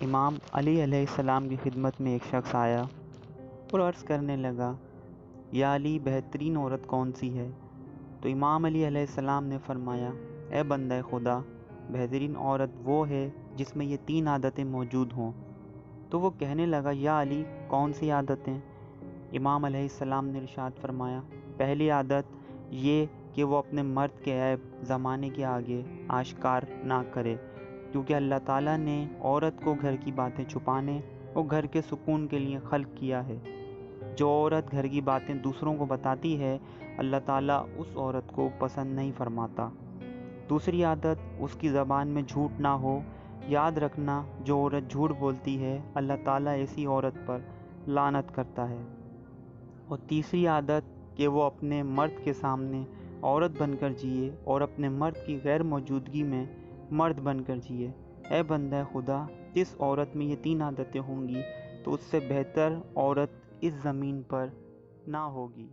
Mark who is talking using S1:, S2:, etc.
S1: امام علی علیہ السلام کی خدمت میں ایک شخص آیا اور عرض کرنے لگا، یا علی، بہترین عورت کون سی ہے؟ تو امام علی علیہ السلام نے فرمایا، اے بندہ خدا، بہترین عورت وہ ہے جس میں یہ 3 عادتیں موجود ہوں۔ تو وہ کہنے لگا، یا علی، کون سی عادتیں؟ امام علیہ السلام نے ارشاد فرمایا، پہلی عادت یہ کہ وہ اپنے مرد کے عیب زمانے کے آگے آشکار نہ کرے، کیونکہ اللہ تعالیٰ نے عورت کو گھر کی باتیں چھپانے اور گھر کے سکون کے لیے خلق کیا ہے۔ جو عورت گھر کی باتیں دوسروں کو بتاتی ہے، اللہ تعالیٰ اس عورت کو پسند نہیں فرماتا۔ دوسری عادت، اس کی زبان میں جھوٹ نہ ہو۔ یاد رکھنا، جو عورت جھوٹ بولتی ہے، اللہ تعالیٰ ایسی عورت پر لعنت کرتا ہے۔ اور تیسری عادت کہ وہ اپنے مرد کے سامنے عورت بن کر جیے اور اپنے مرد کی غیر موجودگی میں مرد بن کر جیے۔ اے بندہ خدا، جس عورت میں یہ 3 عادتیں ہوں گی تو اس سے بہتر عورت اس زمین پر نہ ہوگی۔